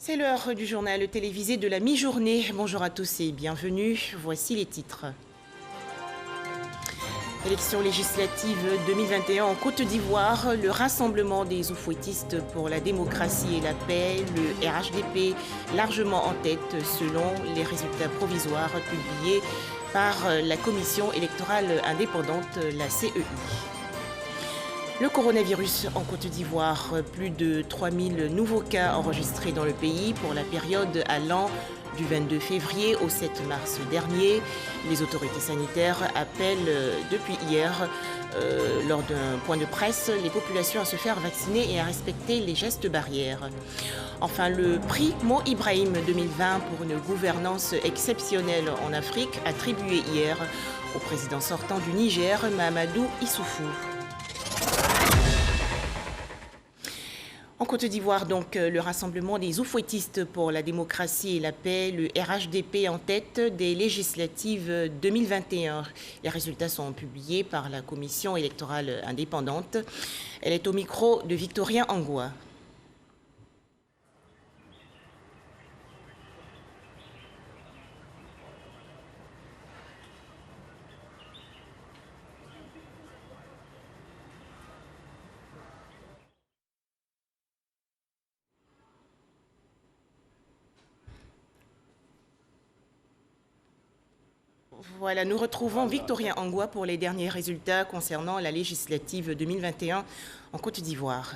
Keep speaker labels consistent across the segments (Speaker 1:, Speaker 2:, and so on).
Speaker 1: C'est l'heure du journal télévisé de la mi-journée. Bonjour à tous et bienvenue. Voici les titres. Élections législatives 2021 en Côte d'Ivoire, le rassemblement des oufouettistes pour la démocratie et la paix, le RHDP largement en tête selon les résultats provisoires publiés par la Commission électorale indépendante, la CEI. Le coronavirus en Côte d'Ivoire, plus de 3000 nouveaux cas enregistrés dans le pays pour la période allant du 22 février au 7 mars dernier. Les autorités sanitaires appellent depuis hier, lors d'un point de presse, les populations à se faire vacciner et à respecter les gestes barrières. Enfin, le prix Mo Ibrahim 2020 pour une gouvernance exceptionnelle en Afrique, attribué hier au président sortant du Niger, Mahamadou Issoufou. En Côte d'Ivoire, donc, le rassemblement des oufouettistes pour la démocratie et la paix, le RHDP en tête des législatives 2021. Les résultats sont publiés par la Commission électorale indépendante. Elle est au micro de Victorien Angoua. Voilà, nous retrouvons Victorien Angoua pour les derniers résultats concernant la législative 2021 en Côte d'Ivoire.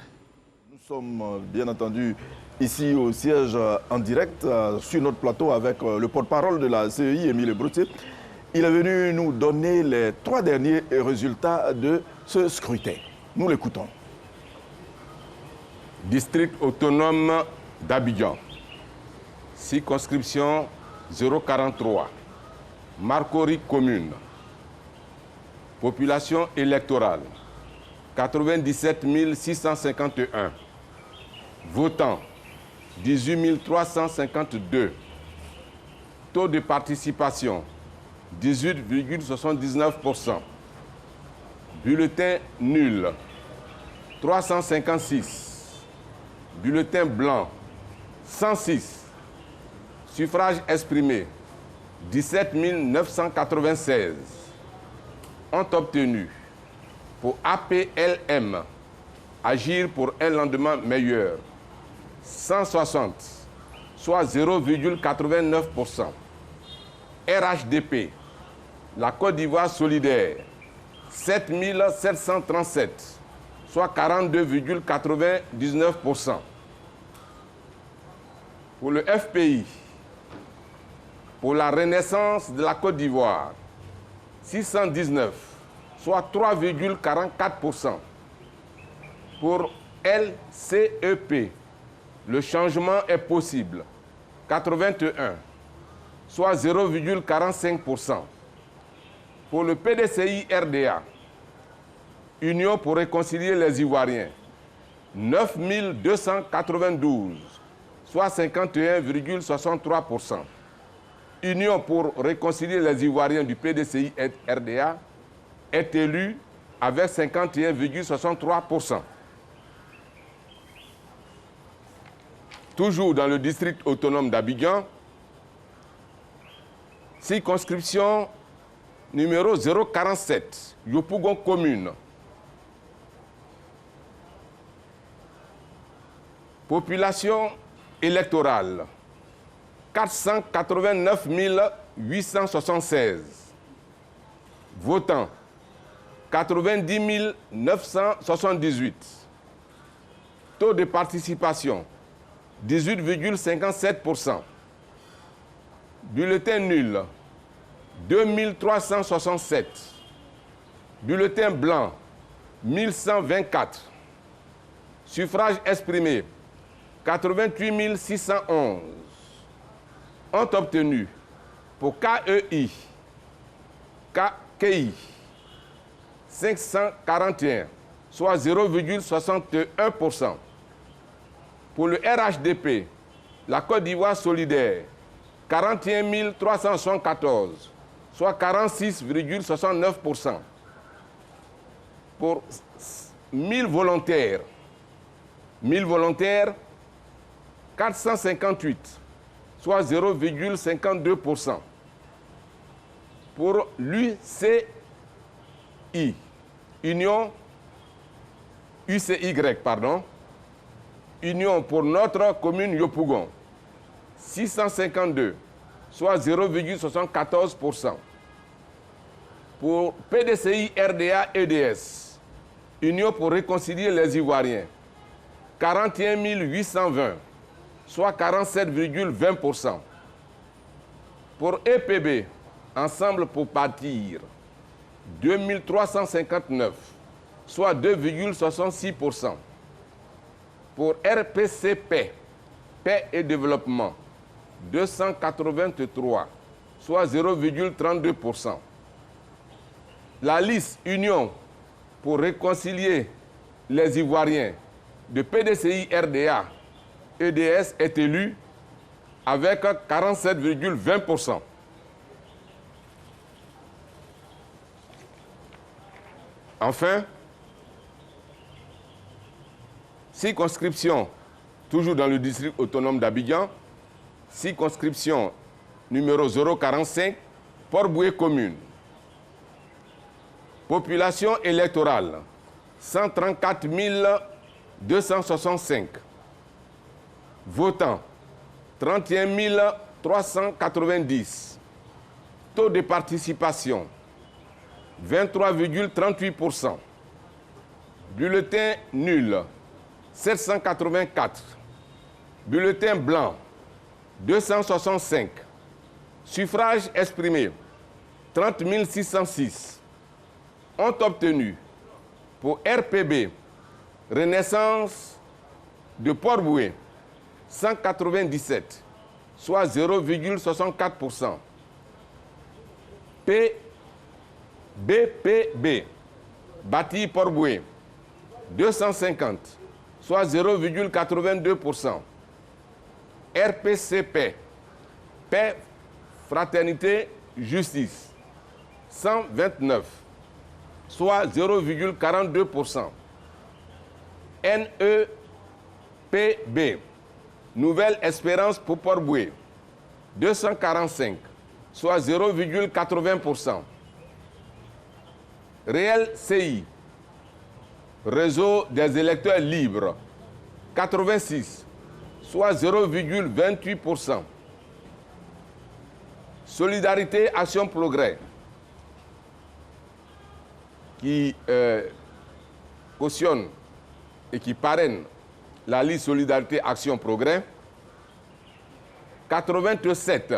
Speaker 2: Nous sommes bien entendu ici au siège en direct sur notre plateau avec le porte-parole de la CEI, Émile Broutier. Il est venu nous donner les 3 derniers résultats de ce scrutin. Nous l'écoutons.
Speaker 3: District autonome d'Abidjan, circonscription 043. Marcory commune. Population électorale 97 651. Votants 18 352. Taux de participation 18,79%. Bulletin nul 356. Bulletin blanc 106. Suffrage exprimé 17 996 ont obtenu pour APLM, Agir pour un lendemain meilleur, 160, soit 0,89%. RHDP, la Côte d'Ivoire solidaire, 7 737, soit 42,99%. Pour le FPI, pour la renaissance de la Côte d'Ivoire, 619, soit 3,44%. Pour LCEP, le changement est possible, 81, soit 0,45%. Pour le PDCI RDA, Union pour réconcilier les Ivoiriens, 9 292, soit 51,63%. Union pour réconcilier les Ivoiriens du PDCI RDA est élue avec 51,63%. Toujours dans le district autonome d'Abidjan, circonscription numéro 047, Yopougon commune. Population électorale 489 876. Votants 90 978. Taux de participation 18,57%. Bulletin nul 2367. Bulletin blanc 1124. Suffrage exprimé 88 611. Ont obtenu pour KEI, KKI 541, soit 0,61%. Pour le RHDP, la Côte d'Ivoire solidaire, 41 374, soit 46,69%. Pour 1000 volontaires, 458, soit 0,52%. Pour l'UCI, Union pour notre commune Yopougon, 652, soit 0,74%. Pour PDCI RDA EDS, Union pour réconcilier les Ivoiriens, 41 820, soit 47,20%. Pour EPB, Ensemble pour bâtir, 2359, soit 2,66%. Pour RPCP, Paix et Développement, 283, soit 0,32%. La liste Union pour réconcilier les Ivoiriens de PDCI RDA EDS est élue avec 47,20%. Enfin, circonscription, toujours dans le district autonome d'Abidjan, circonscription numéro 045, Port-Boué commune. Population électorale, 134 265. Votants, 31 390. Taux de participation, 23,38%. Bulletin nul, 784. Bulletin blanc, 265. Suffrage exprimé, 30 606. Ont obtenu pour RPB, Renaissance de Port-Boué, 197, soit 0,64%. BPB, Bâti Port-Boué, 250, soit 0,82%. RPCP, Paix, Fraternité, Justice, 129, soit 0,42%. NEPB, Nouvelle Espérance pour Port-Boué, 245, soit 0,80%. Réel CI, Réseau des électeurs libres, 86, soit 0,28%. Solidarité Action Progrès, qui cautionne et qui parraine la liste Solidarité Action Progrès, 87,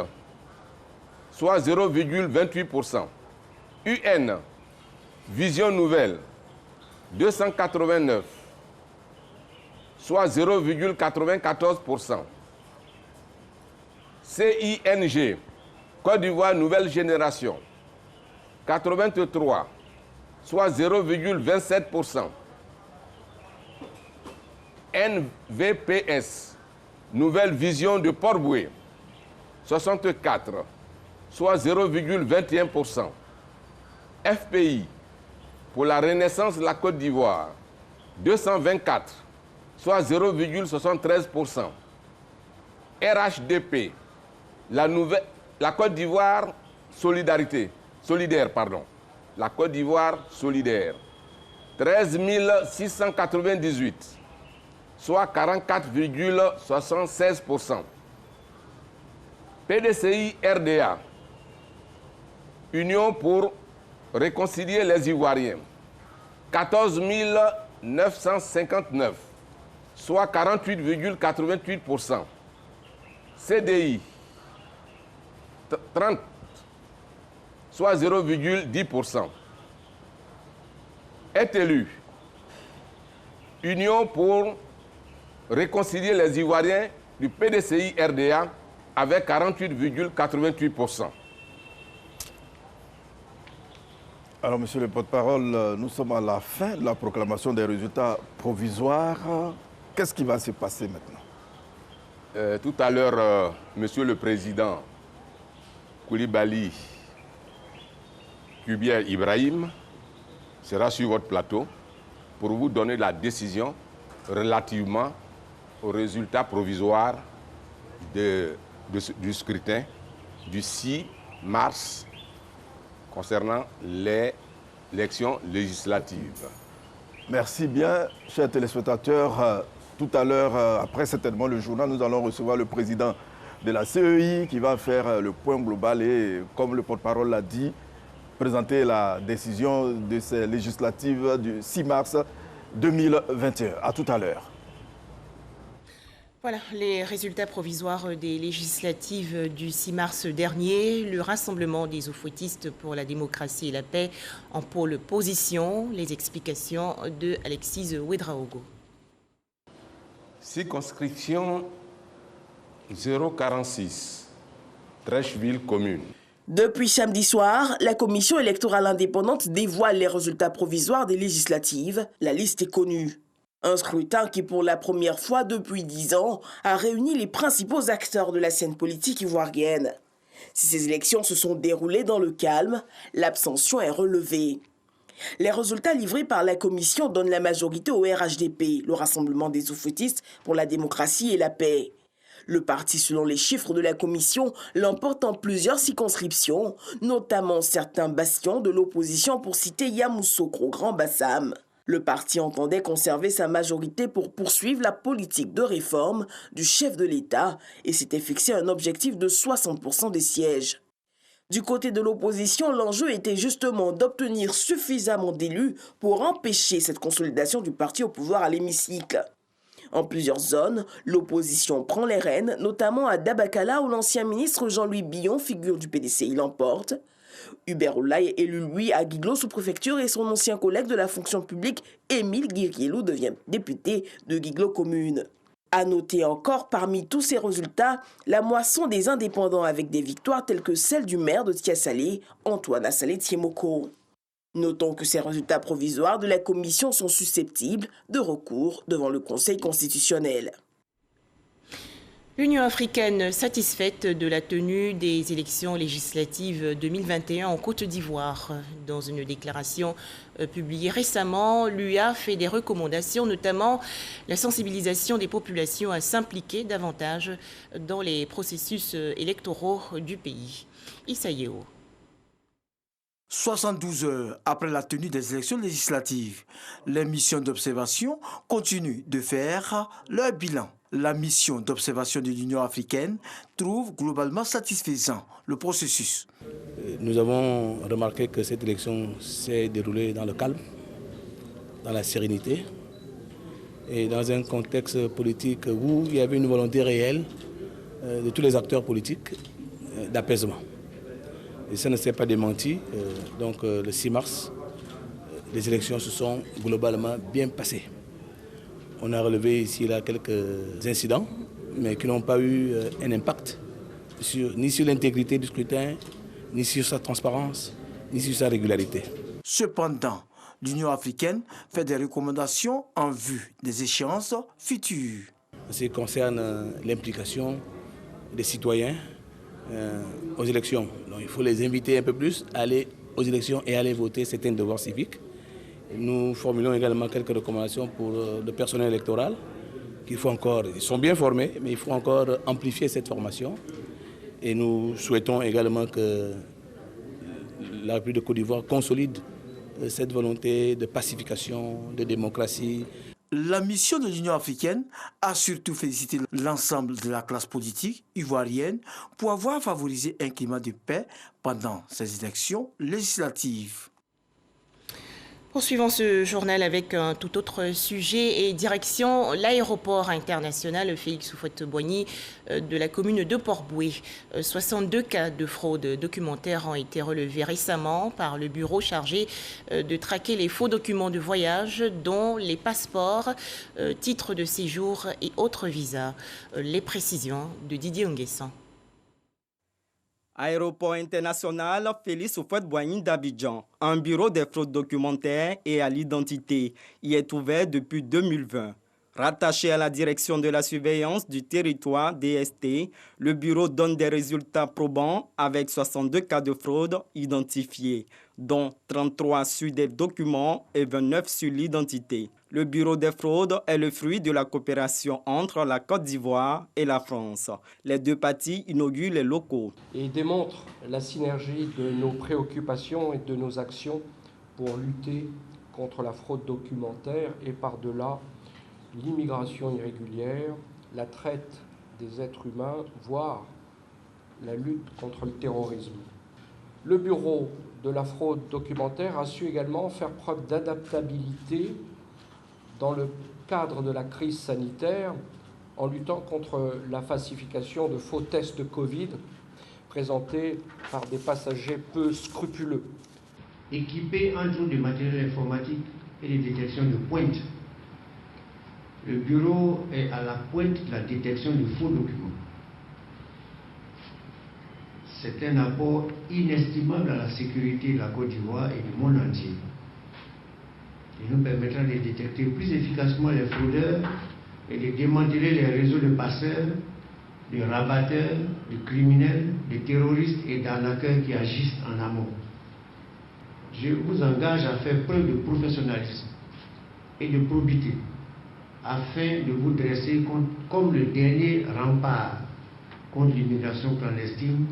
Speaker 3: soit 0,28%. UN, Vision Nouvelle, 289, soit 0,94%. CING, Côte d'Ivoire Nouvelle Génération, 83, soit 0,27%. NVPS, Nouvelle Vision de Port-Boué, 64, soit 0,21%. FPI, pour la renaissance de la Côte d'Ivoire, 224, soit 0,73%. RHDP, la Côte d'Ivoire solidaire, la Côte d'Ivoire solidaire, 13 698, soit 44,76%. PDCI RDA, Union pour réconcilier les Ivoiriens, 14 959, soit 48,88%. CDI, 30, soit 0,10%. Est élu Union pour réconcilier les Ivoiriens du PDCI RDA avec 48,88%.
Speaker 2: Alors, monsieur le porte-parole, nous sommes à la fin de la proclamation des résultats provisoires. Qu'est-ce qui va se passer maintenant?
Speaker 3: Tout à l'heure, monsieur le président Koulibaly Kubier Ibrahim sera sur votre plateau pour vous donner la décision relativement aux résultats provisoires du scrutin du 6 mars concernant les élections législatives.
Speaker 2: Merci bien, chers téléspectateurs. Tout à l'heure, après certainement le journal, nous allons recevoir le président de la CEI qui va faire le point global et, comme le porte-parole l'a dit, présenter la décision de ces législatives du 6 mars 2021. À tout à l'heure.
Speaker 1: Voilà, les résultats provisoires des législatives du 6 mars dernier. Le Rassemblement des oufouettistes pour la démocratie et la paix en pôle position. Les explications de Alexis Ouedraogo.
Speaker 3: Circonscription 046, Trècheville commune.
Speaker 4: Depuis samedi soir, la commission électorale indépendante dévoile les résultats provisoires des législatives. La liste est connue. Un scrutin qui, pour la première fois depuis 10 ans, a réuni les principaux acteurs de la scène politique ivoirienne. Si ces élections se sont déroulées dans le calme, l'abstention est relevée. Les résultats livrés par la commission donnent la majorité au RHDP, le Rassemblement des oufouettistes pour la démocratie et la paix. Le parti, selon les chiffres de la commission, l'emporte en plusieurs circonscriptions, notamment certains bastions de l'opposition pour citer Yamoussoukro Grand Bassam. Le parti entendait conserver sa majorité pour poursuivre la politique de réforme du chef de l'État et s'était fixé un objectif de 60% des sièges. Du côté de l'opposition, l'enjeu était justement d'obtenir suffisamment d'élus pour empêcher cette consolidation du parti au pouvoir à l'hémicycle. En plusieurs zones, l'opposition prend les rênes, notamment à Dabakala où l'ancien ministre Jean-Louis Billon, figure du PDC, il l'emporte. Hubert Oulaye est élu, lui, à Guiglo sous-préfecture et son ancien collègue de la fonction publique, Émile Guirielou, devient député de Guiglo commune. À noter encore, parmi tous ces résultats, la moisson des indépendants avec des victoires telles que celle du maire de Tiasalé, Antoine Assalé Tiemoko. Notons que ces résultats provisoires de la commission sont susceptibles de recours devant le Conseil constitutionnel.
Speaker 1: L'Union africaine satisfaite de la tenue des élections législatives 2021 en Côte d'Ivoire. Dans une déclaration publiée récemment, l'UA fait des recommandations, notamment la sensibilisation des populations à s'impliquer davantage dans les processus électoraux du pays. Issa Yeo.
Speaker 5: 72 heures après la tenue des élections législatives, les missions d'observation continuent de faire leur bilan. La mission d'observation de l'Union africaine trouve globalement satisfaisant le processus.
Speaker 6: Nous avons remarqué que cette élection s'est déroulée dans le calme, dans la sérénité et dans un contexte politique où il y avait une volonté réelle de tous les acteurs politiques d'apaisement. Et ça ne s'est pas démenti. Donc le 6 mars, les élections se sont globalement bien passées. On a relevé ici et là quelques incidents, mais qui n'ont pas eu un impact ni sur l'intégrité du scrutin, ni sur sa transparence, ni sur sa régularité.
Speaker 5: Cependant, l'Union africaine fait des recommandations en vue des échéances futures.
Speaker 6: En ce qui concerne l'implication des citoyens aux élections, donc, il faut les inviter un peu plus à aller aux élections et à aller voter, c'est un devoir civique. Nous formulons également quelques recommandations pour le personnel électoral. Ils sont bien formés, mais il faut encore amplifier cette formation. Et nous souhaitons également que la République de Côte d'Ivoire consolide cette volonté de pacification, de démocratie.
Speaker 5: La mission de l'Union africaine a surtout félicité l'ensemble de la classe politique ivoirienne pour avoir favorisé un climat de paix pendant ces élections législatives.
Speaker 1: Poursuivons ce journal avec un tout autre sujet et direction l'aéroport international Félix Houphouët-Boigny de la commune de Port-Bouët. 62 cas de fraude documentaire ont été relevés récemment par le bureau chargé de traquer les faux documents de voyage, dont les passeports, titres de séjour et autres visas. Les précisions de Didier Nguessan.
Speaker 7: Aéroport international Félix Houphouët-Boigny d'Abidjan. Un bureau des fraudes documentaires et à l'identité y est ouvert depuis 2020. Rattaché à la direction de la surveillance du territoire DST, le bureau donne des résultats probants avec 62 cas de fraude identifiés, dont 33 sur des documents et 29 sur l'identité. Le bureau des fraudes est le fruit de la coopération entre la Côte d'Ivoire et la France. Les deux parties inaugurent les locaux.
Speaker 8: Et démontre la synergie de nos préoccupations et de nos actions pour lutter contre la fraude documentaire et par-delà l'immigration irrégulière, la traite des êtres humains, voire la lutte contre le terrorisme. Le bureau de la fraude documentaire a su également faire preuve d'adaptabilité dans le cadre de la crise sanitaire en luttant contre la falsification de faux tests de Covid présentés par des passagers peu scrupuleux.
Speaker 9: Équipé entre autres de matériel informatique et de détection de pointe, le bureau est à la pointe de la détection de faux documents. C'est un apport inestimable à la sécurité de la Côte d'Ivoire et du monde entier. Il nous permettra de détecter plus efficacement les fraudeurs et de démanteler les réseaux de passeurs, de rabatteurs, de criminels, de terroristes et d'arnaqueurs qui agissent en amont. Je vous engage à faire preuve de professionnalisme et de probité afin de vous dresser comme le dernier rempart contre l'immigration clandestine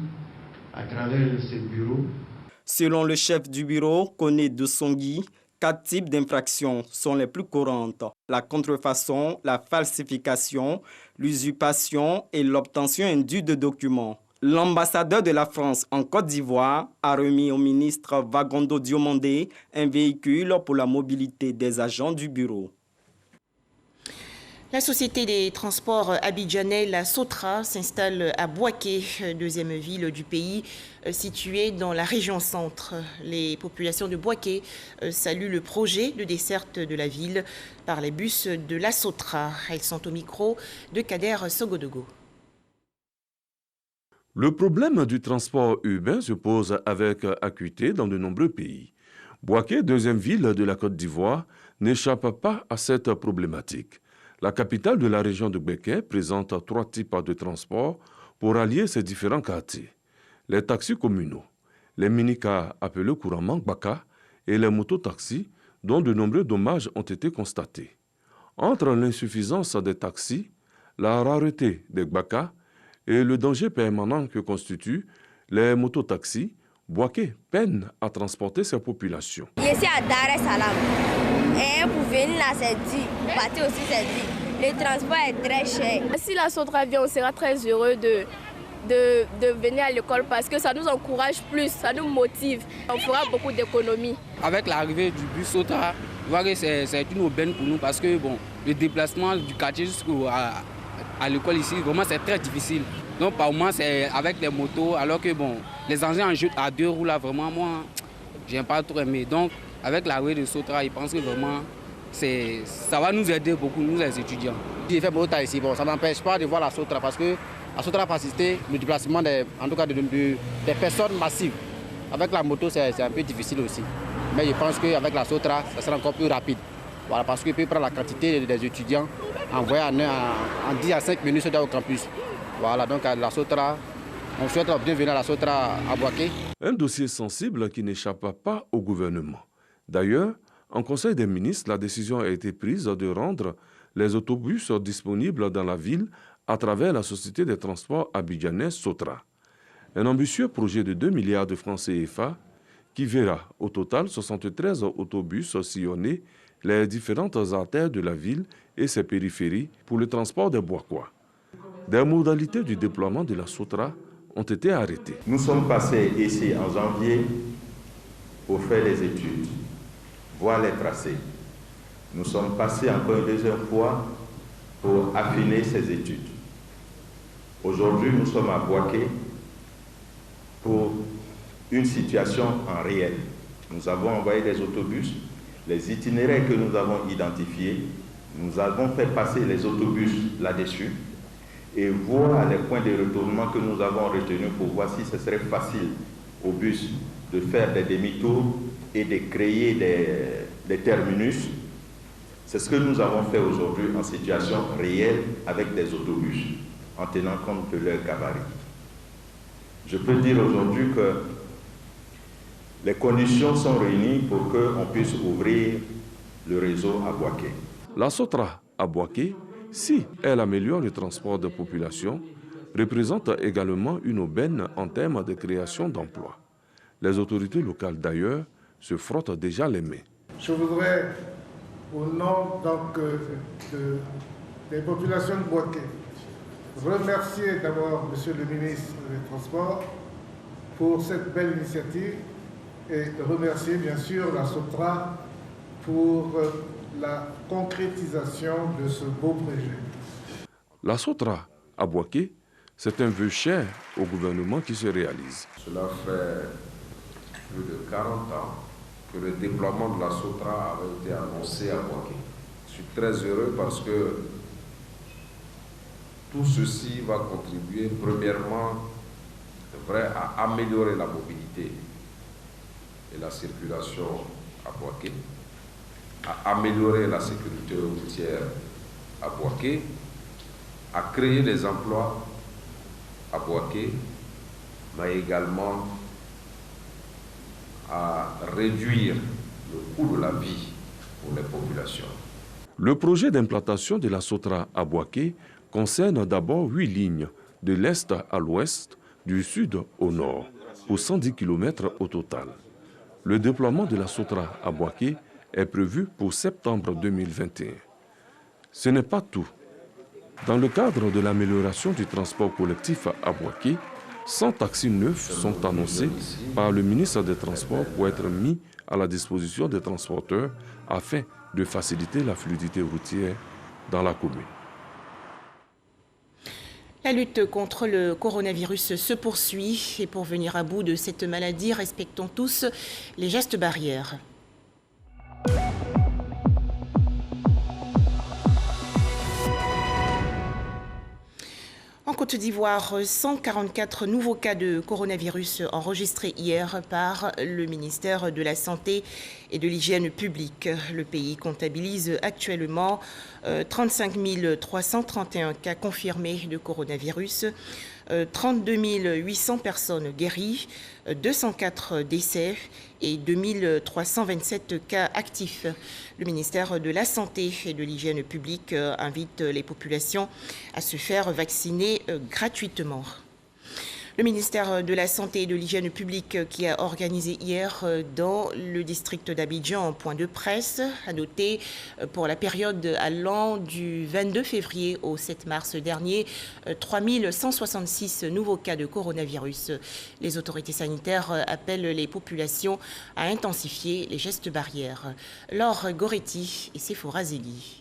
Speaker 9: à travers ce bureau.
Speaker 7: Selon le chef du bureau, Koné Dosongui, 4 types d'infractions sont les plus courantes: la contrefaçon, la falsification, l'usurpation et l'obtention indue de documents. L'ambassadeur de la France en Côte d'Ivoire a remis au ministre Vagondo Diomandé un véhicule pour la mobilité des agents du bureau.
Speaker 1: La société des transports abidjanais, la Sotra, s'installe à Bouaké, deuxième ville du pays, située dans la région centre. Les populations de Bouaké saluent le projet de desserte de la ville par les bus de la Sotra. Elles sont au micro de Kader Sogodogo.
Speaker 10: Le problème du transport urbain se pose avec acuité dans de nombreux pays. Bouaké, deuxième ville de la Côte d'Ivoire, n'échappe pas à cette problématique. La capitale de la région de Bouaké présente 3 types de transports pour allier ces différents quartiers. Les taxis communaux, les minicars appelés couramment Baka et les mototaxis dont de nombreux dommages ont été constatés. Entre l'insuffisance des taxis, la rareté des Baka et le danger permanent que constituent les mototaxis, Bouaké peine à transporter ses populations.
Speaker 11: Ici à Dar es Salaam, et pour venir là c'est dit, pour partir aussi c'est dit. Le transport est très cher.
Speaker 12: Si la Sotra vient, on sera très heureux de venir à l'école parce que ça nous encourage plus, ça nous motive. On fera beaucoup d'économies.
Speaker 13: Avec l'arrivée du bus Sotra, c'est une aubaine pour nous parce que bon, le déplacement du quartier jusqu'à l'école ici, vraiment c'est très difficile. Donc par moment c'est avec les motos, alors que bon, les engins en jeu à 2 roues là, vraiment moi, j'aime pas trop aimer. Donc avec l'arrivée de Sotra, je pense que vraiment ça va nous aider beaucoup, nous les étudiants.
Speaker 14: J'ai fait moto ici, bon, ça ne m'empêche pas de voir la Sotra parce que la Sotra facilite le déplacement des personnes massives. Avec la moto, c'est un peu difficile aussi. Mais je pense qu'avec la Sotra, ça sera encore plus rapide. Voilà, parce qu'il peut prendre la quantité des étudiants, envoyer en 10 à 5 minutes au campus. Voilà, donc la Sotra, on souhaite la bienvenue à la Sotra à Bouaké.
Speaker 10: Un dossier sensible qui n'échappe pas au gouvernement. D'ailleurs, en Conseil des ministres, la décision a été prise de rendre les autobus disponibles dans la ville à travers la société des transports abidjanais Sotra. Un ambitieux projet de 2 milliards de francs CFA qui verra au total 73 autobus sillonner les différentes artères de la ville et ses périphéries pour le transport des Bouakois. Des modalités du déploiement de la Sotra ont été arrêtées.
Speaker 15: Nous sommes passés ici en janvier pour faire les études, voir les tracés. Nous sommes passés encore une deuxième fois pour affiner ces études. Aujourd'hui, nous sommes à Bouaké pour une situation en réel. Nous avons envoyé des autobus, les itinéraires que nous avons identifiés, nous avons fait passer les autobus là-dessus et voir les points de retournement que nous avons retenus pour voir si ce serait facile aux bus de faire des demi-tours et de créer des terminus C'est ce que nous avons fait aujourd'hui en situation réelle avec des autobus, en tenant compte de leur gabarit. Je peux dire aujourd'hui que les conditions sont réunies pour qu'on puisse ouvrir le réseau à Bouaké.
Speaker 10: La Sotra à Bouaké, si elle améliore le transport de population, représente également une aubaine en termes de création d'emplois. Les autorités locales d'ailleurs se frottent déjà les mains.
Speaker 16: Je voudrais, au nom donc, des populations de Bouaké, remercier d'abord Monsieur le ministre des Transports pour cette belle initiative et remercier bien sûr la Sotra pour la concrétisation de ce beau projet.
Speaker 10: La Sotra à Bouaké, c'est un vœu cher au gouvernement qui se réalise.
Speaker 3: Cela fait plus de 40 ans que le déploiement de la Sotra avait été annoncé à Bouaké. Je suis très heureux parce que tout ceci va contribuer premièrement à améliorer la mobilité et la circulation à Bouaké, à améliorer la sécurité routière à Bouaké, à créer des emplois à Bouaké, mais également à réduire le coût de la vie pour les populations.
Speaker 10: Le projet d'implantation de la Sotra à Bouaké concerne d'abord 8 lignes, de l'est à l'ouest, du sud au nord, pour 110 km au total. Le déploiement de la Sotra à Bouaké est prévu pour septembre 2021. Ce n'est pas tout. Dans le cadre de l'amélioration du transport collectif à Bouaké, 100 taxis neufs sont annoncés par le ministre des Transports pour être mis à la disposition des transporteurs afin de faciliter la fluidité routière dans la commune.
Speaker 1: La lutte contre le coronavirus se poursuit et pour venir à bout de cette maladie, respectons tous les gestes barrières. En Côte d'Ivoire, 144 nouveaux cas de coronavirus enregistrés hier par le ministère de la Santé et de l'Hygiène publique. Le pays comptabilise actuellement 35 331 cas confirmés de coronavirus, 32 800 personnes guéries, 204 décès et 2327 cas actifs. Le ministère de la Santé et de l'Hygiène publique invite les populations à se faire vacciner gratuitement. Le ministère de la Santé et de l'Hygiène publique qui a organisé hier dans le district d'Abidjan un point de presse a noté pour la période allant du 22 février au 7 mars dernier 3166 nouveaux cas de coronavirus. Les autorités sanitaires appellent les populations à intensifier les gestes barrières. Laure Goretti et Sephora Zeli.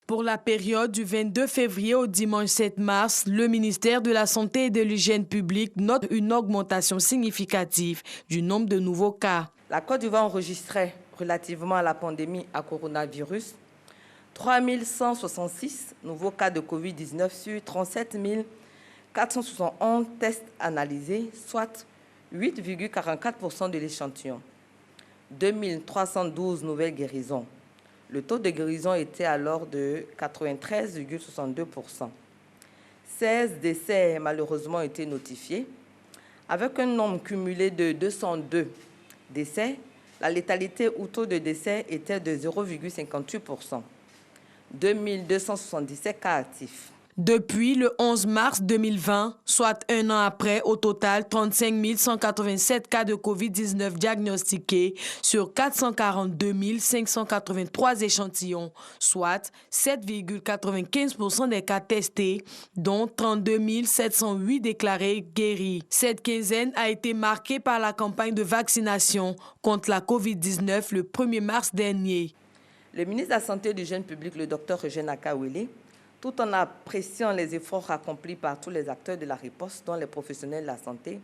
Speaker 17: Pour la période du 22 février au dimanche 7 mars, le ministère de la Santé et de l'Hygiène publique note une augmentation significative du nombre de nouveaux cas.
Speaker 18: La Côte d'Ivoire enregistrait, relativement à la pandémie à coronavirus, 3166 nouveaux cas de Covid-19 sur 37 471 tests analysés, soit 8,44% de l'échantillon. 2312 nouvelles guérisons. Le taux de guérison était alors de 93,62%. 16 décès malheureusement ont été notifiés. Avec un nombre cumulé de 202 décès, la létalité ou taux de décès était de 0,58%. 2277 cas actifs.
Speaker 17: Depuis le 11 mars 2020, soit un an après, au total, 35 187 cas de COVID-19 diagnostiqués sur 442 583 échantillons, soit 7,95% des cas testés, dont 32 708 déclarés guéris. Cette quinzaine a été marquée par la campagne de vaccination contre la COVID-19 le 1er mars dernier.
Speaker 18: Le ministre de la Santé et de l'Hygiène publique, le Dr Eugène Akawele, tout en appréciant les efforts accomplis par tous les acteurs de la riposte, dont les professionnels de la santé,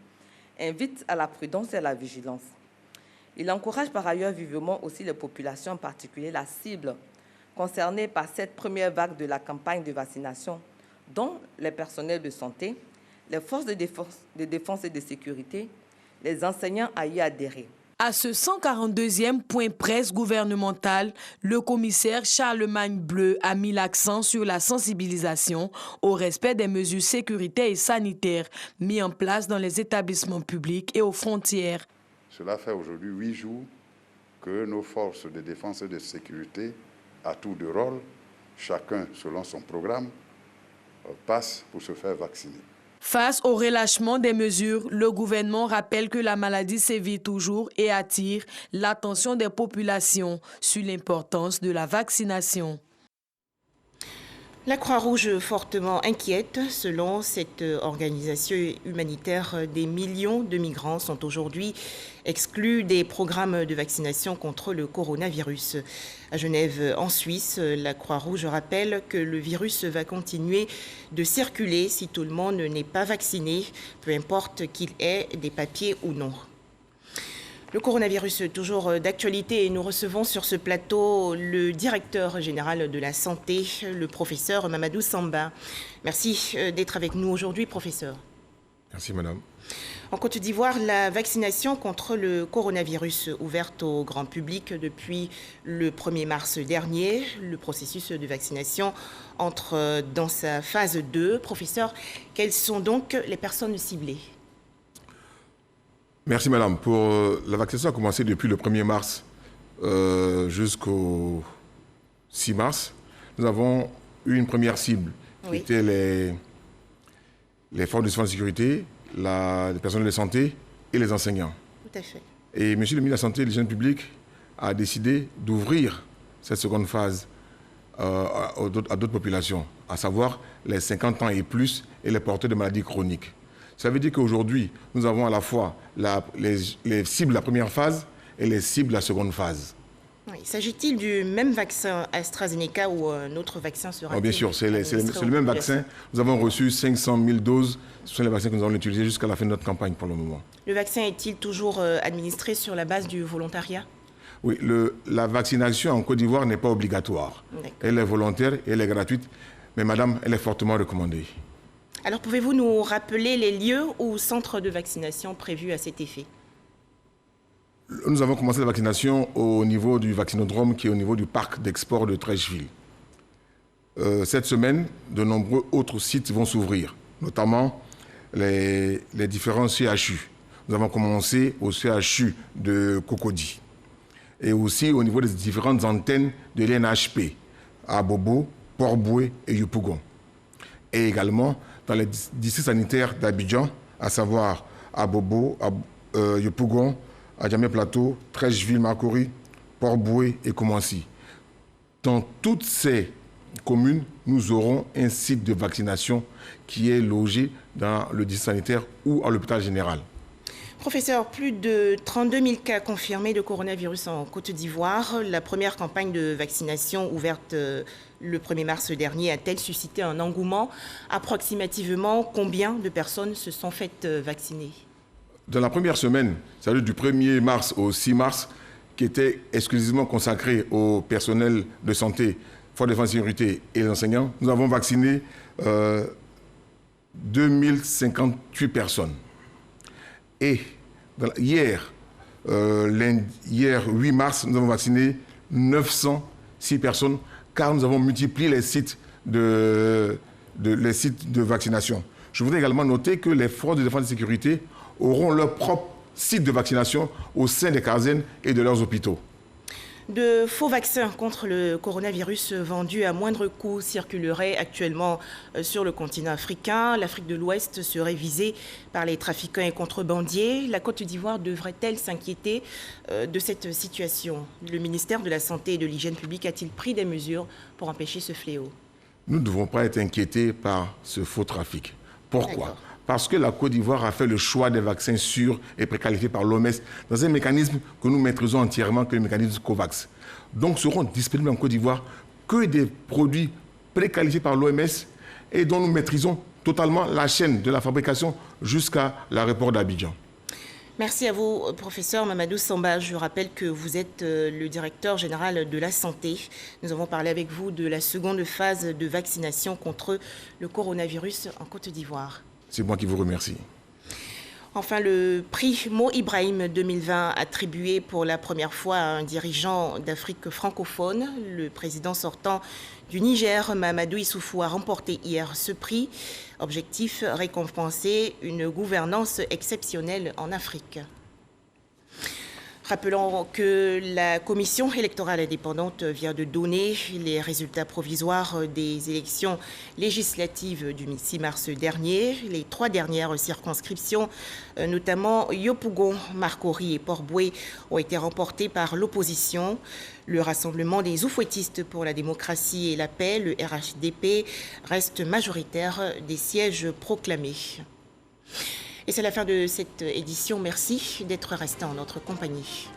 Speaker 18: invite à la prudence et à la vigilance. Il encourage par ailleurs vivement aussi les populations, en particulier la cible concernée par cette première vague de la campagne de vaccination, dont les personnels de santé, les forces de défense et de sécurité, les enseignants à y adhérer.
Speaker 17: À ce 142e point presse gouvernemental, le commissaire Charlemagne Bleu a mis l'accent sur la sensibilisation au respect des mesures sécuritaires et sanitaires mises en place dans les établissements publics et aux frontières.
Speaker 19: Cela fait aujourd'hui 8 jours que nos forces de défense et de sécurité, à tour de rôle, chacun selon son programme, passent pour se faire vacciner.
Speaker 17: Face au relâchement des mesures, le gouvernement rappelle que la maladie sévit toujours et attire l'attention des populations sur l'importance de la vaccination.
Speaker 1: La Croix-Rouge fortement inquiète. Selon cette organisation humanitaire, des millions de migrants sont aujourd'hui exclus des programmes de vaccination contre le coronavirus. À Genève, en Suisse, la Croix-Rouge rappelle que le virus va continuer de circuler si tout le monde n'est pas vacciné, peu importe qu'il ait des papiers ou non. Le coronavirus, toujours d'actualité, et nous recevons sur ce plateau le directeur général de la santé, le professeur Mamadou Samba. Merci d'être avec nous aujourd'hui, professeur.
Speaker 20: Merci, madame.
Speaker 1: En Côte d'Ivoire, la vaccination contre le coronavirus ouverte au grand public depuis le 1er mars dernier. Le processus de vaccination entre dans sa phase 2. Professeur, quelles sont donc les personnes ciblées ?
Speaker 20: Merci, madame. Pour la vaccination a commencé depuis le 1er mars jusqu'au 6 mars. Nous avons eu une première cible qui était les forces de défense et de sécurité, les personnels de santé et les enseignants.
Speaker 1: Tout à fait.
Speaker 20: Et M. le ministre de la Santé et de l'Hygiène publique a décidé d'ouvrir cette seconde phase à d'autres populations, à savoir les 50 ans et plus et les porteurs de maladies chroniques. Ça veut dire qu'aujourd'hui, nous avons à la fois les cibles de la première phase et les cibles de la seconde phase.
Speaker 1: Oui. S'agit-il du même vaccin AstraZeneca ou un autre vaccin sera-t-il?
Speaker 20: Bien sûr, c'est le même vaccin. Nous avons reçu 500 000 doses. Ce sont les vaccins que nous allons utiliser jusqu'à la fin de notre campagne pour le moment.
Speaker 1: Le vaccin est-il toujours administré sur la base du volontariat?
Speaker 20: Oui, la vaccination en Côte d'Ivoire n'est pas obligatoire. Elle est volontaire et elle est gratuite. Mais madame, elle est fortement recommandée.
Speaker 1: Alors, pouvez-vous nous rappeler les lieux ou centres de vaccination prévus à cet effet?
Speaker 20: Nous avons commencé la vaccination au niveau du vaccinodrome qui est au niveau du parc d'export de Trècheville. Cette semaine, de nombreux autres sites vont s'ouvrir, notamment les différents CHU. Nous avons commencé au CHU de Cocody et aussi au niveau des différentes antennes de l'NHP à Bobo, Port-Boué et Yopougon. Et également dans les districts sanitaires d'Abidjan, à savoir à Bobo, à Yopougon, à Djamé Plateau, Trècheville, Makori, Port-Boué et Koumansi. Dans toutes ces communes, nous aurons un site de vaccination qui est logé dans le district sanitaire ou à l'hôpital général.
Speaker 1: Professeur, plus de 32 000 cas confirmés de coronavirus en Côte d'Ivoire. La première campagne de vaccination ouverte le 1er mars dernier a-t-elle suscité un engouement? Approximativement, combien de personnes se sont faites vacciner?
Speaker 20: Dans la première semaine, c'est-à-dire du 1er mars au 6 mars, qui était exclusivement consacré au personnel de santé, forces de défense et de sécurité et les enseignants, nous avons vacciné 2058 personnes. Et hier, 8 mars, nous avons vacciné 906 personnes, car nous avons multiplié les sites de vaccination. Je voudrais également noter que les forces de défense et de sécurité auront leur propre site de vaccination au sein des casernes et de leurs hôpitaux.
Speaker 1: De faux vaccins contre le coronavirus vendus à moindre coût circuleraient actuellement sur le continent africain. L'Afrique de l'Ouest serait visée par les trafiquants et contrebandiers. La Côte d'Ivoire devrait-elle s'inquiéter de cette situation? Le ministère de la Santé et de l'Hygiène publique a-t-il pris des mesures pour empêcher ce fléau?
Speaker 20: Nous ne devons pas être inquiétés par ce faux trafic. Pourquoi? Parce que la Côte d'Ivoire a fait le choix des vaccins sûrs et préqualifiés par l'OMS dans un mécanisme que nous maîtrisons entièrement, que le mécanisme COVAX. Donc seront disponibles en Côte d'Ivoire que des produits préqualifiés par l'OMS et dont nous maîtrisons totalement la chaîne de la fabrication jusqu'à l'aéroport d'Abidjan.
Speaker 1: Merci à vous, professeur Mamadou Samba. Je rappelle que vous êtes le directeur général de la santé. Nous avons parlé avec vous de la seconde phase de vaccination contre le coronavirus en Côte d'Ivoire.
Speaker 20: C'est moi qui vous remercie.
Speaker 1: Enfin, le prix Mo Ibrahim 2020 attribué pour la première fois à un dirigeant d'Afrique francophone. Le président sortant du Niger, Mahamadou Issoufou, a remporté hier ce prix. Objectif, récompenser une gouvernance exceptionnelle en Afrique. Rappelons que la commission électorale indépendante vient de donner les résultats provisoires des élections législatives du 6 mars dernier. Les 3 dernières circonscriptions, notamment Yopougon, Marcory et Port-Boué, ont été remportées par l'opposition. Le Rassemblement des oufouettistes pour la démocratie et la paix, le RHDP, reste majoritaire des sièges proclamés. Et c'est la fin de cette édition. Merci d'être resté en notre compagnie.